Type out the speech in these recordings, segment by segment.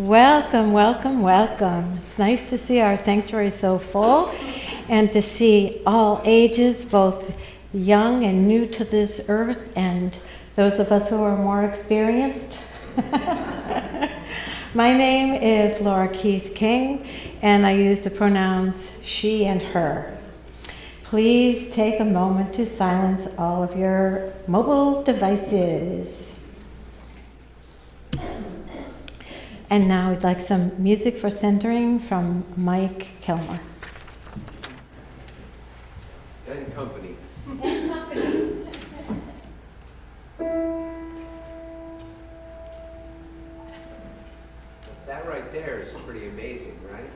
Welcome, welcome, welcome. It's nice to see our sanctuary so full and to see all ages, both young and new to this earth, and those of us who are more experienced. My name is Laura Keith King, and I use the pronouns she and her. Please take a moment to silence all of your mobile devices. And now we'd like some music for centering from Mike Kilmer. And company. And company. That right there is pretty amazing, right?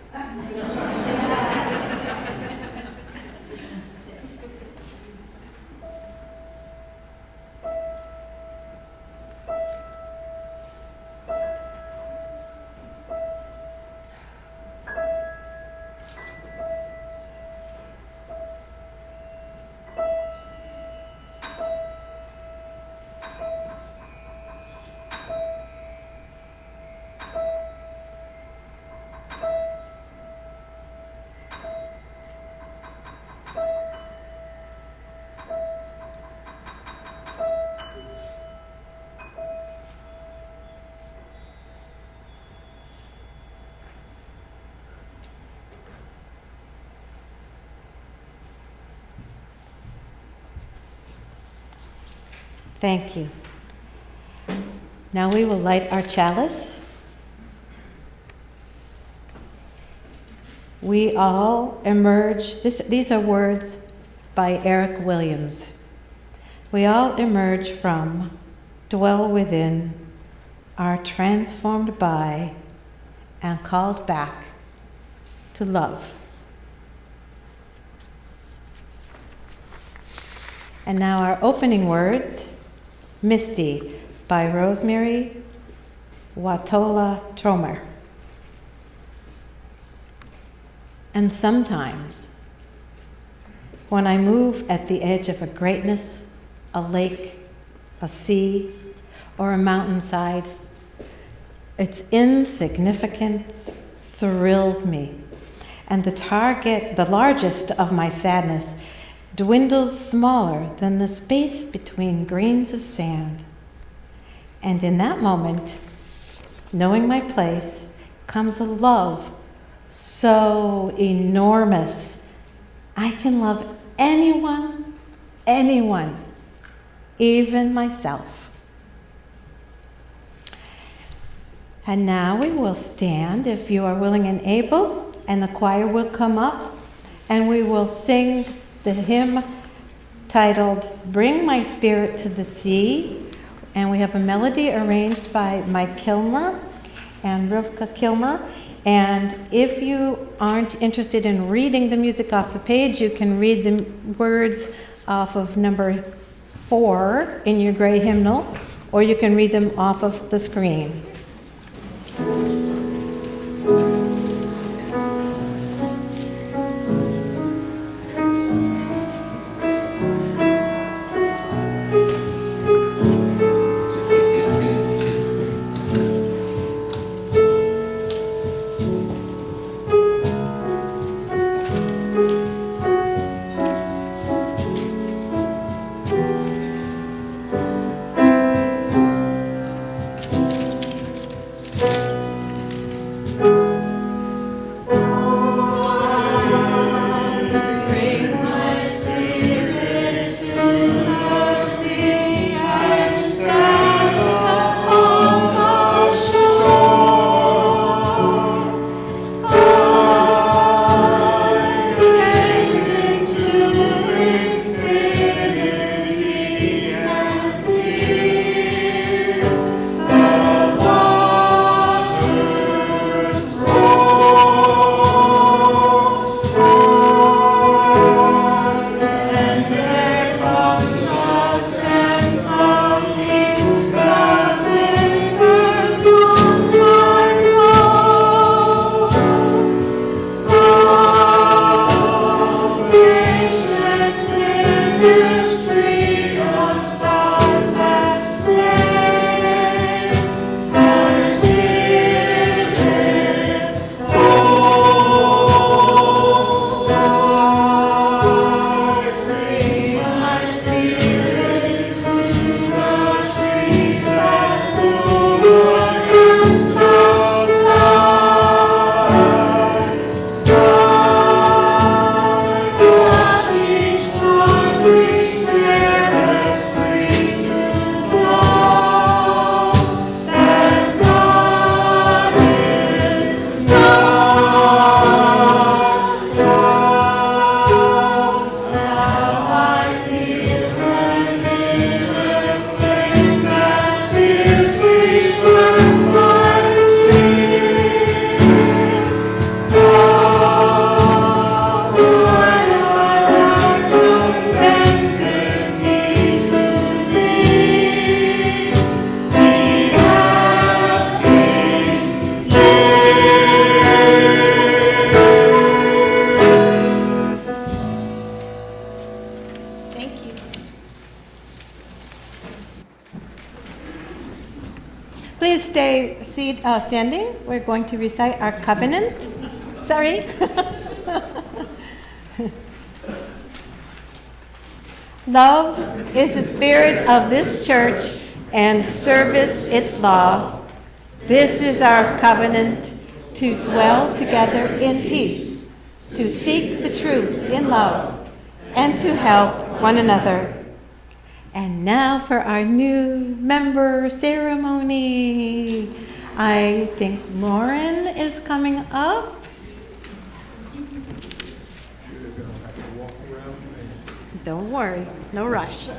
Thank you. Now we will light our chalice. We all emerge, these are words by Eric Williams. We all emerge from, dwell within, are transformed by, and called back to love. And now our opening words, Misty by Rosemary Watola Tromer. And sometimes, when I move at the edge of a greatness, a lake, a sea, or a mountainside, its insignificance thrills me, and the largest of my sadness, dwindles smaller than the space between grains of sand. And in that moment, knowing my place, comes a love so enormous. I can love anyone, even myself. And now we will stand, if you are willing and able, and the choir will come up, and we will sing the hymn titled, Bring My Spirit to the Sea. And we have a melody arranged by Mike Kilmer and Rivka Kilmer. And if you aren't interested in reading the music off the page, you can read the words off of number 4 in your gray hymnal, or you can read them off of the screen. standing, we're going to recite our covenant. Sorry. Love is the spirit of this church, and service its law. This is our covenant, to dwell together in peace, to seek the truth in love, and to help one another. And now for our new member ceremony. I think Lauren is coming up. Don't worry, no rush.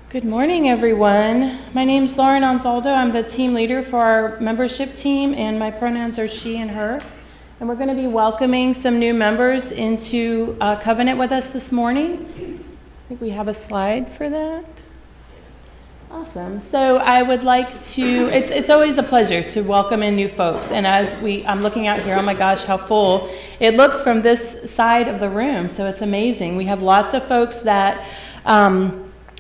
Good morning, everyone. My name's Lauren Anzaldo. I'm the team leader for our membership team, and my pronouns are she and her. And we're going to be welcoming some new members into Covenant with us this morning. I think we have a slide for that. Awesome. So I would like to, it's always a pleasure to welcome in new folks. And I'm looking out here, oh my gosh, how full it looks from this side of the room. So it's amazing. We have lots of folks that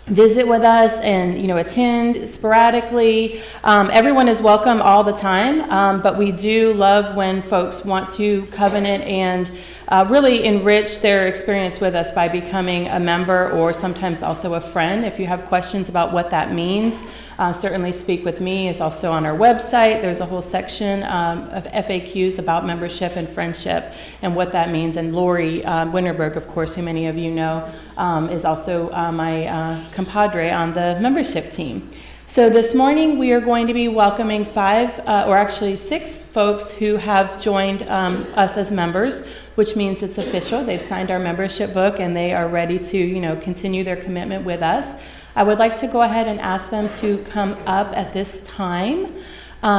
visit with us and attend sporadically. Everyone is welcome all the time, but we do love when folks want to covenant and really enrich their experience with us by becoming a member or sometimes also a friend. If you have questions about what that means, certainly speak with me. It's also on our website. There's a whole section of FAQs about membership and friendship and what that means. And Lori Winterberg, of course, who many of you know, is also my compadre on the membership team. So this morning we are going to be welcoming 6 folks who have joined us as members, which means it's official. They've signed our membership book and they are ready to continue their commitment with us. I would like to go ahead and ask them to come up at this time.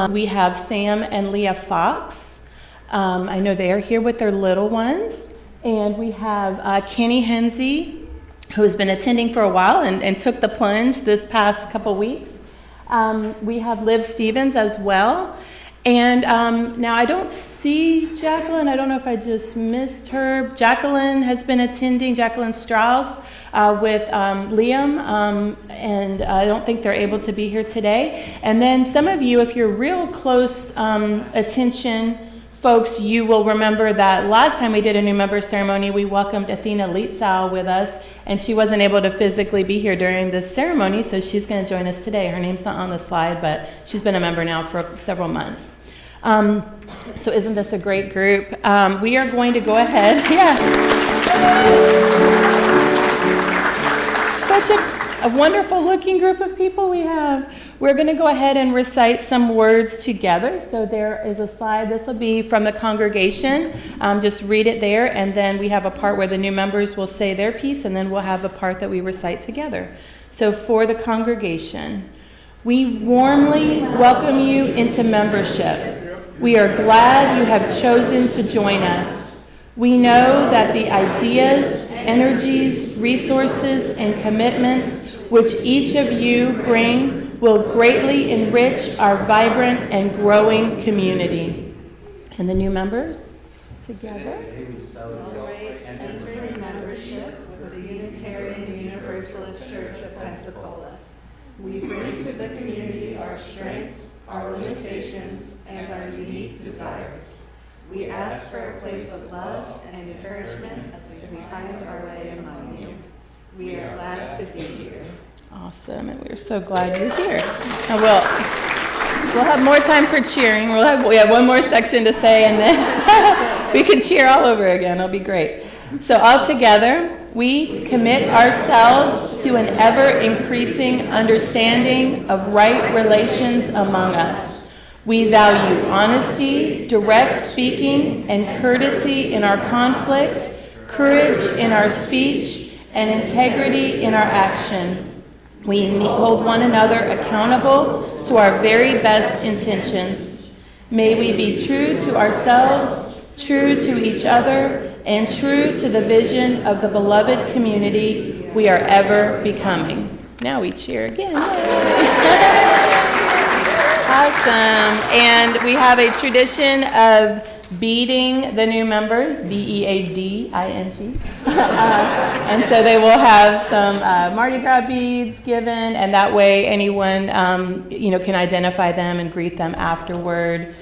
We have Sam and Leah Fox. I know they are here with their little ones. And we have Kenny Hensey, who has been attending for a while and took the plunge this past couple weeks. We have Liv Stevens as well. And now I don't see Jacqueline. I don't know if I just missed her. Jacqueline has been attending, Jacqueline Strauss, with Liam, and I don't think they're able to be here today. And then some of you, if you're real close attention folks, you will remember that last time we did a new member ceremony, we welcomed Athena Lietzau with us, and she wasn't able to physically be here during this ceremony, so she's going to join us today. Her name's not on the slide, but she's been a member now for several months. So isn't this a great group? We are going to go ahead. Yeah. Such a wonderful looking group of people we have. We're going to go ahead and recite some words together. So there is a slide. This will be from the congregation. Just read it there, and then we have a part where the new members will say their piece, and then we'll have a part that we recite together. So for the congregation, we warmly welcome you into membership. We are glad you have chosen to join us. We know that the ideas, energies, resources, and commitments which each of you bring will greatly enrich our vibrant and growing community. And the new members, together. Today we celebrate entering membership with the Unitarian Universalist Church of Pensacola. We bring to the community our strengths, our limitations, and our unique desires. We ask for a place of love and encouragement as we find our way among you. We are glad to be here. Awesome, and we're so glad you're here. And we'll have more time for cheering. We have one more section to say, and then we can cheer all over again. It'll be great. So all together, we commit ourselves to an ever-increasing understanding of right relations among us. We value honesty, direct speaking, and courtesy in our conflict, courage in our speech, and integrity in our action. We hold one another accountable to our very best intentions. May we be true to ourselves, true to each other, and true to the vision of the beloved community we are ever becoming. Now we cheer again. Awesome. And we have a tradition of beading the new members, Beading. And so they will have some Mardi Gras beads given, and that way anyone can identify them and greet them afterward.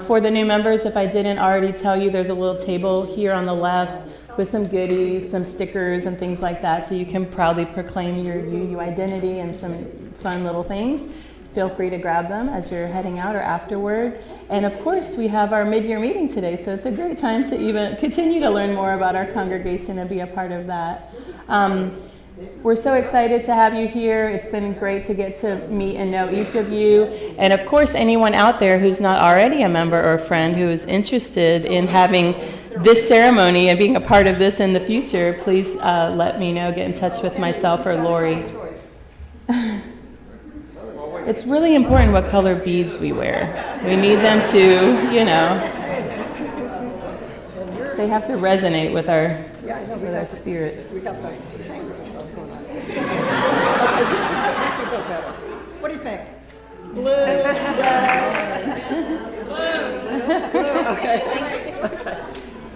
For the new members, if I didn't already tell you, there's a little table here on the left with some goodies, some stickers and things like that, so you can proudly proclaim your UU identity and some fun little things. Feel free to grab them as you're heading out or afterward. And of course, we have our mid-year meeting today, so it's a great time to even continue to learn more about our congregation and be a part of that. We're so excited to have you here. It's been great to get to meet and know each of you. And of course, anyone out there who's not already a member or a friend who is interested in having this ceremony and being a part of this in the future, please let me know. Get in touch with myself or Lori. It's really important what color beads we wear. We need them to, they have to resonate with our spirit. What do you think? Blue, red. Blue. Okay.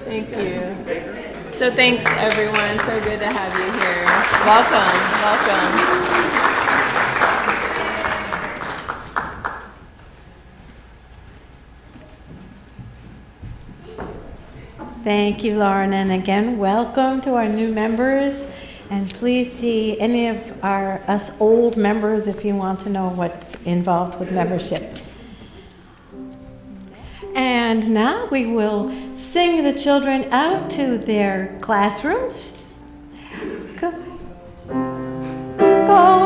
Thank you. So thanks, everyone. So good to have you here. Welcome. Thank you, Lauren, and again, welcome to our new members. And please see any of us old members if you want to know what's involved with membership. And now we will sing the children out to their classrooms. Go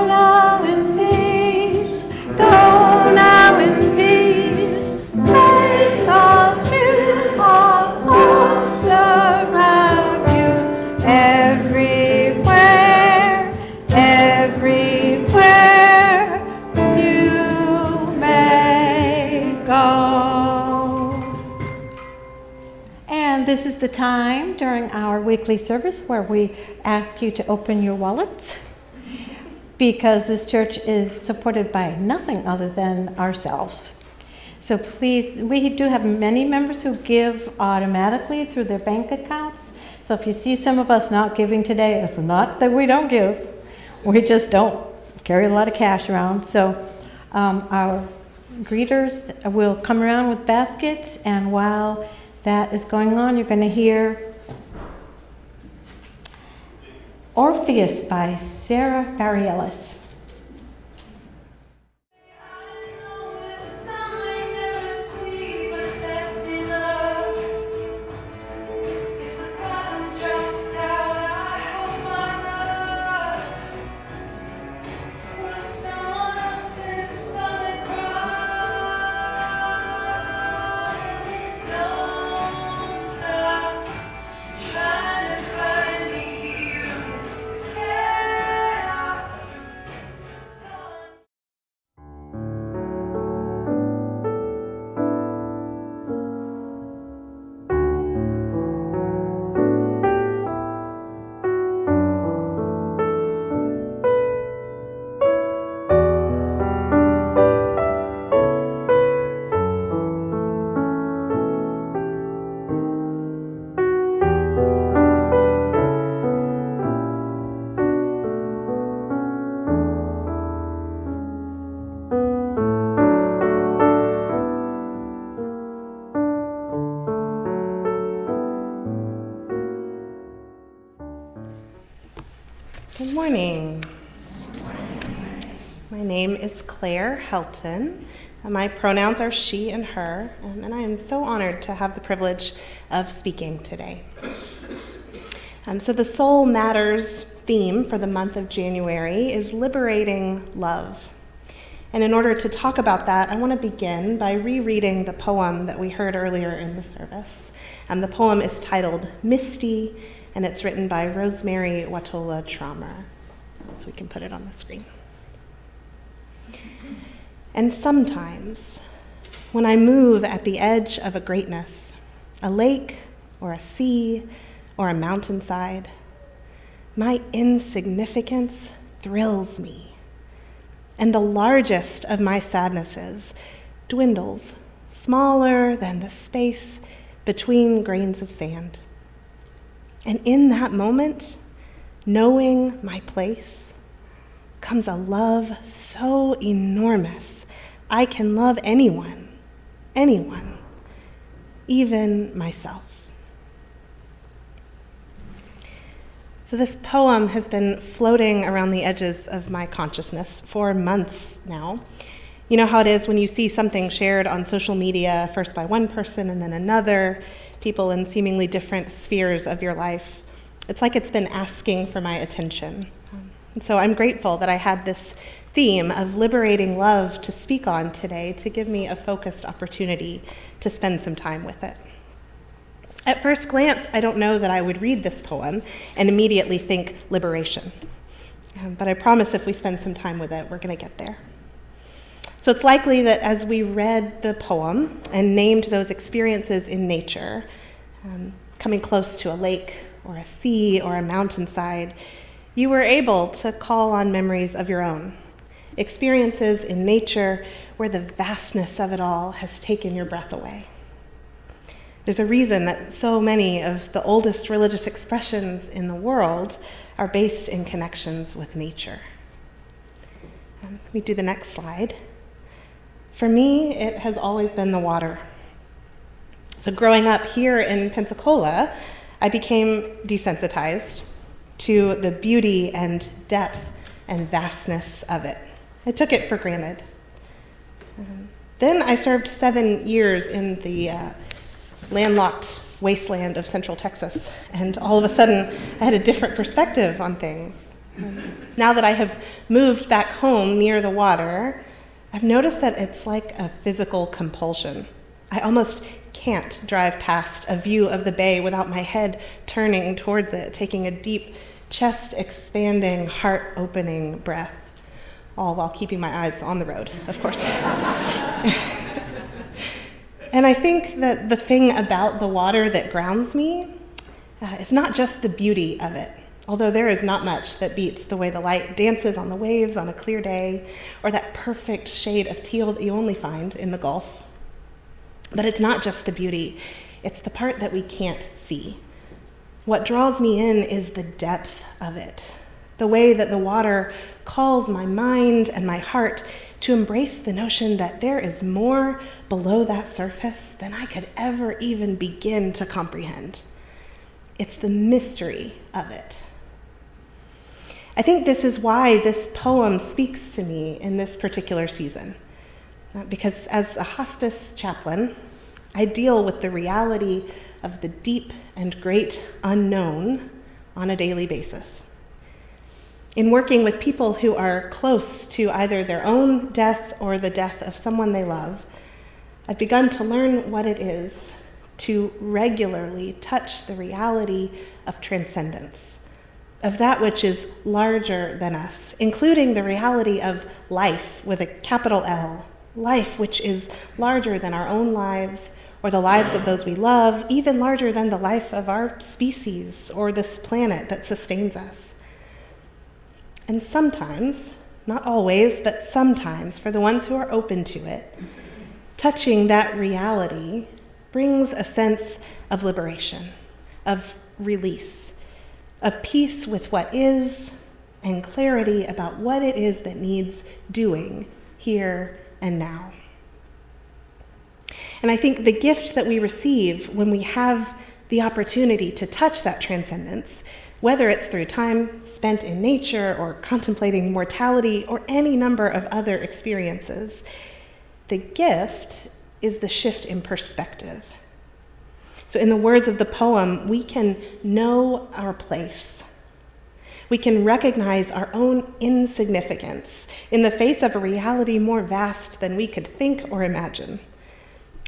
now in peace, go now in peace, take the spirit of God surround you everywhere you may go. And this is the time during our weekly service where we ask you to open your wallets, because this church is supported by nothing other than ourselves. So please, we do have many members who give automatically through their bank accounts. So if you see some of us not giving today, it's not that we don't give. We just don't carry a lot of cash around. So our greeters will come around with baskets, and while that is going on, you're going to hear Orpheus by Sarah Bareilles. Good morning. My name is Claire Helton. My pronouns are she and her, and I am so honored to have the privilege of speaking today. So the Soul Matters theme for the month of January is Liberating Love. And in order to talk about that, I want to begin by rereading the poem that we heard earlier in the service. The poem is titled Misty, and it's written by Rosemary Watola Traumer. So we can put it on the screen. And sometimes, when I move at the edge of a greatness, a lake or a sea or a mountainside, my insignificance thrills me, and the largest of my sadnesses dwindles, smaller than the space between grains of sand. And in that moment, knowing my place, comes a love so enormous, I can love anyone, even myself. So this poem has been floating around the edges of my consciousness for months now. You know how it is when you see something shared on social media, first by one person and then another, people in seemingly different spheres of your life. It's like it's been asking for my attention. And so I'm grateful that I had this theme of liberating love to speak on today to give me a focused opportunity to spend some time with it. At first glance, I don't know that I would read this poem and immediately think liberation. But I promise if we spend some time with it, we're going to get there. So it's likely that as we read the poem and named those experiences in nature, coming close to a lake or a sea or a mountainside, you were able to call on memories of your own, experiences in nature where the vastness of it all has taken your breath away. There's a reason that so many of the oldest religious expressions in the world are based in connections with nature. Can we do the next slide? For me, it has always been the water. So growing up here in Pensacola, I became desensitized to the beauty and depth and vastness of it. I took it for granted. Then I served 7 years in the landlocked wasteland of Central Texas, and all of a sudden I had a different perspective on things. Now that I have moved back home near the water, I've noticed that it's like a physical compulsion. I almost can't drive past a view of the bay without my head turning towards it, taking a deep, chest-expanding, heart-opening breath, all while keeping my eyes on the road, of course. And I think that the thing about the water that grounds me is not just the beauty of it, although there is not much that beats the way the light dances on the waves on a clear day, or that perfect shade of teal that you only find in the Gulf. But it's not just the beauty, it's the part that we can't see. What draws me in is the depth of it, the way that the water calls my mind and my heart to embrace the notion that there is more below that surface than I could ever even begin to comprehend. It's the mystery of it. I think this is why this poem speaks to me in this particular season. Because as a hospice chaplain, I deal with the reality of the deep and great unknown on a daily basis. In working with people who are close to either their own death or the death of someone they love, I've begun to learn what it is to regularly touch the reality of transcendence, of that which is larger than us, including the reality of life with a capital L, life which is larger than our own lives or the lives of those we love, even larger than the life of our species or this planet that sustains us. And sometimes, not always, but sometimes, for the ones who are open to it, touching that reality brings a sense of liberation, of release, of peace with what is, and clarity about what it is that needs doing here and now. And I think the gift that we receive when we have the opportunity to touch that transcendence, whether it's through time spent in nature or contemplating mortality or any number of other experiences, the gift is the shift in perspective. So in the words of the poem, we can know our place. We can recognize our own insignificance in the face of a reality more vast than we could think or imagine.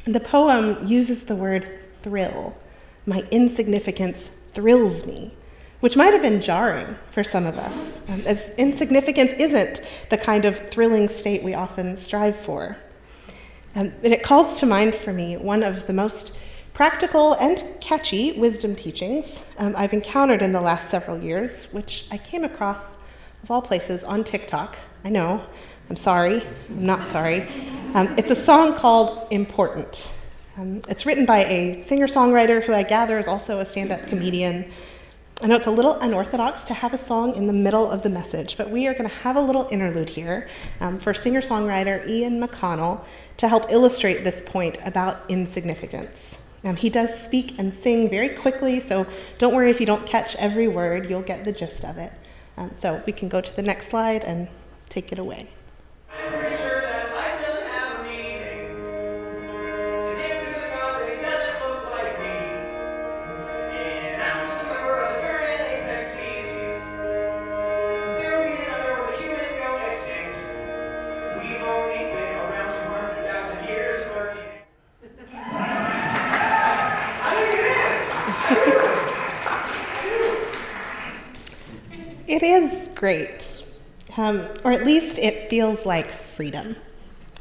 And the poem uses the word thrill. My insignificance thrills me, which might have been jarring for some of us, as insignificance isn't the kind of thrilling state we often strive for. And it calls to mind for me one of the most practical and catchy wisdom teachings I've encountered in the last several years, which I came across, of all places, on TikTok. I know, I'm sorry, I'm not sorry. It's a song called Important. It's written by a singer-songwriter who I gather is also a stand-up comedian. I know it's a little unorthodox to have a song in the middle of the message, but we are going to have a little interlude here for singer-songwriter Ian McConnell to help illustrate this point about insignificance. He does speak and sing very quickly, so don't worry if you don't catch every word. You'll get the gist of it. So we can go to the next slide and take it away. I'm pretty sure that life doesn't have a meaning. And if there's a God, then he doesn't look like me. And I'm just a member of the current apex species. There will be another when the humans go extinct. We've only been around 200,000 years and lurking. It is great, or at least it feels like freedom,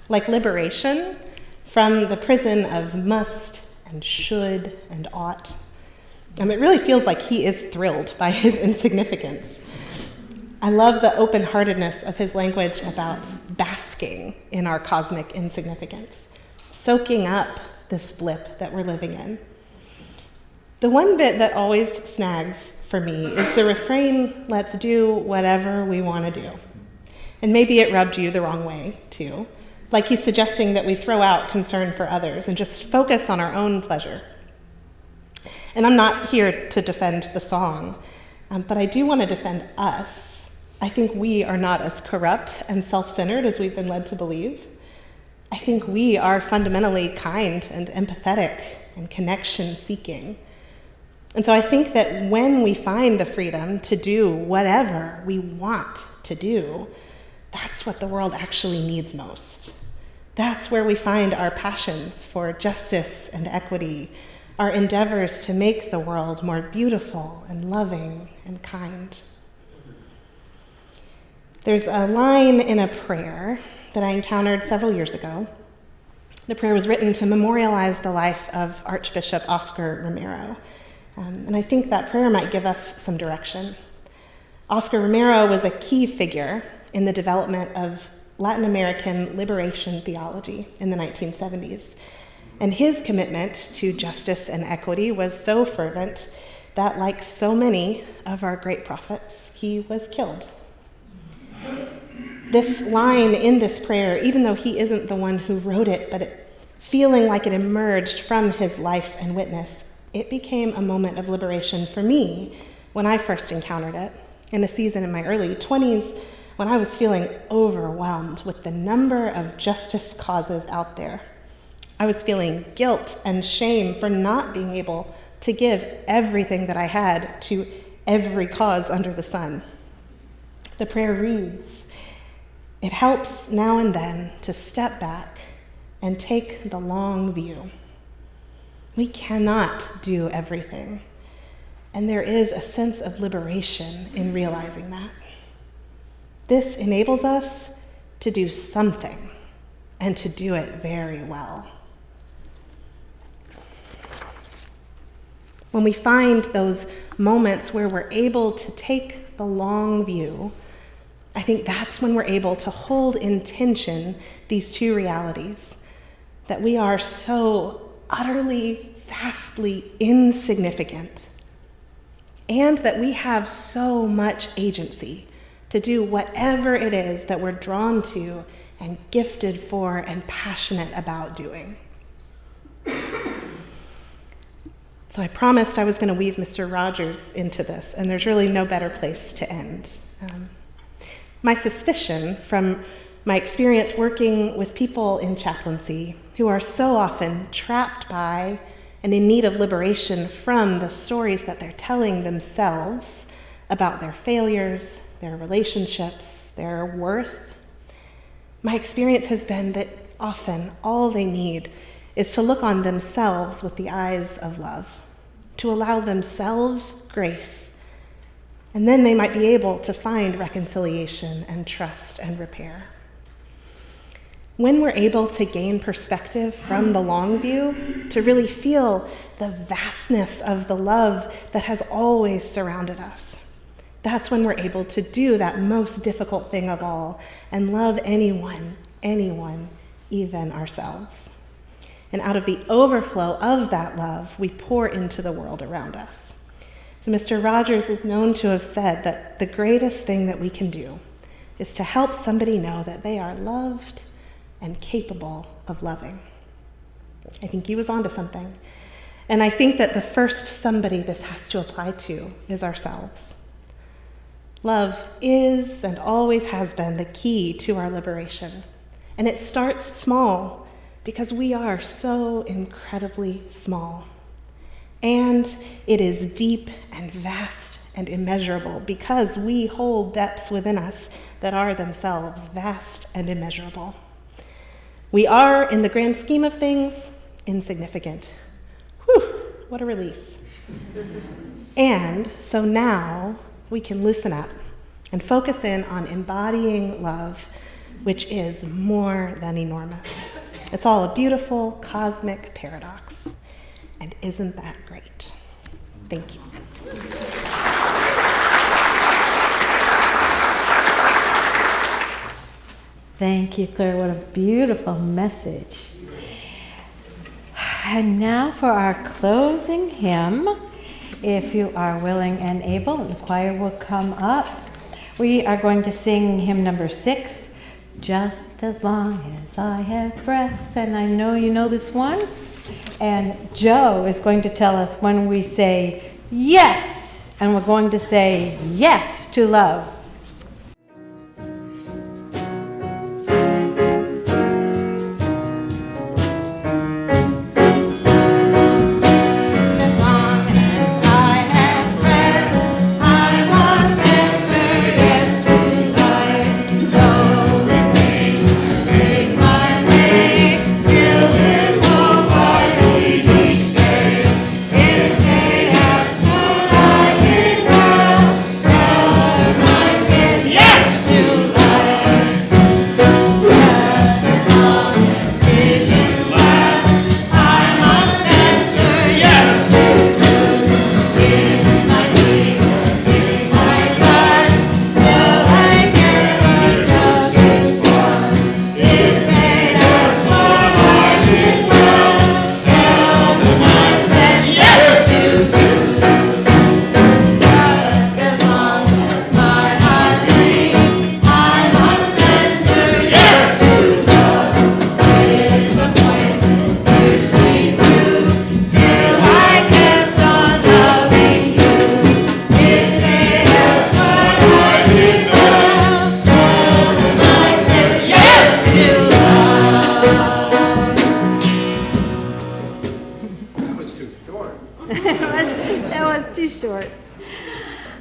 like liberation from the prison of must and should and ought. It really feels like he is thrilled by his insignificance. I love the open-heartedness of his language about basking in our cosmic insignificance, soaking up this blip that we're living in. The one bit that always snags for me is the refrain, let's do whatever we want to do. And maybe it rubbed you the wrong way, too. Like he's suggesting that we throw out concern for others and just focus on our own pleasure. And I'm not here to defend the song, but I do want to defend us. I think we are not as corrupt and self-centered as we've been led to believe. I think we are fundamentally kind and empathetic and connection-seeking. And so I think that when we find the freedom to do whatever we want to do, that's what the world actually needs most. That's where we find our passions for justice and equity, our endeavors to make the world more beautiful and loving and kind. There's a line in a prayer that I encountered several years ago. The prayer was written to memorialize the life of Archbishop Oscar Romero. And I think that prayer might give us some direction. Oscar Romero was a key figure in the development of Latin American liberation theology in the 1970s. And his commitment to justice and equity was so fervent that, like so many of our great prophets, he was killed. This line in this prayer, even though he isn't the one who wrote it, but feeling like it emerged from his life and witness, it became a moment of liberation for me when I first encountered it, in a season in my early 20s when I was feeling overwhelmed with the number of justice causes out there. I was feeling guilt and shame for not being able to give everything that I had to every cause under the sun. The prayer reads, "It helps now and then to step back and take the long view. We cannot do everything, and there is a sense of liberation in realizing that. This enables us to do something, and to do it very well." When we find those moments where we're able to take the long view, I think that's when we're able to hold in tension these two realities, that we are so utterly, vastly insignificant, and that we have so much agency to do whatever it is that we're drawn to and gifted for and passionate about doing. So I promised I was going to weave Mr. Rogers into this, and there's really no better place to end. My suspicion from my experience working with people in chaplaincy who are so often trapped by and in need of liberation from the stories that they're telling themselves about their failures, their relationships, their worth. My experience has been that often all they need is to look on themselves with the eyes of love, to allow themselves grace, and then they might be able to find reconciliation and trust and repair. When we're able to gain perspective from the long view, to really feel the vastness of the love that has always surrounded us, that's when we're able to do that most difficult thing of all and love anyone, even ourselves. And out of the overflow of that love, we pour into the world around us. So Mr. Rogers is known to have said that the greatest thing that we can do is to help somebody know that they are loved and capable of loving. I think he was onto something. And I think that the first somebody this has to apply to is ourselves. Love is and always has been the key to our liberation. And it starts small because we are so incredibly small. And it is deep and vast and immeasurable because we hold depths within us that are themselves vast and immeasurable. We are, in the grand scheme of things, insignificant. Whew, what a relief. And so now we can loosen up and focus in on embodying love, which is more than enormous. It's all a beautiful cosmic paradox. And isn't that great? Thank you. Thank you, Claire. What a beautiful message. And now for our closing hymn. If you are willing and able, the choir will come up. We are going to sing hymn number 6, Just As Long As I Have Breath. And I know you know this one. And Joe is going to tell us when we say yes, and we're going to say yes to love.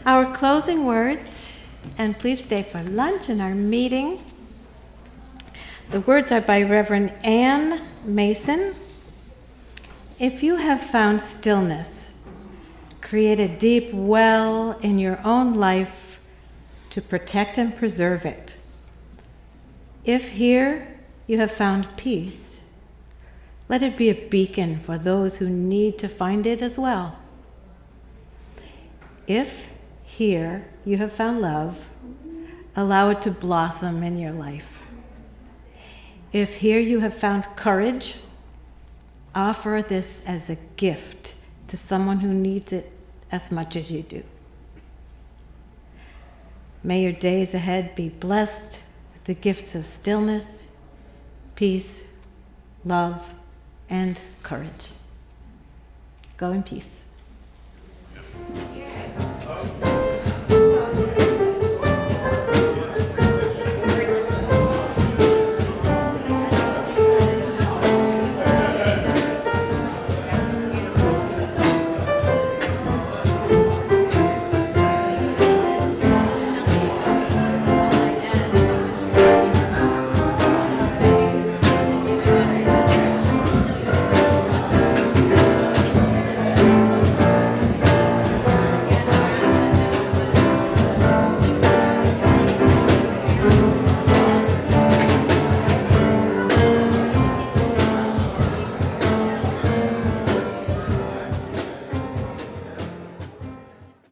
Our closing words, and please stay for lunch and our meeting. The words are by Reverend Ann Mason. If you have found stillness, create a deep well in your own life to protect and preserve it. If here you have found peace, let it be a beacon for those who need to find it as well. If here you have found love, allow it to blossom in your life. If here you have found courage, offer this as a gift to someone who needs it as much as you do. May your days ahead be blessed with the gifts of stillness, peace, love, and courage. Go in peace.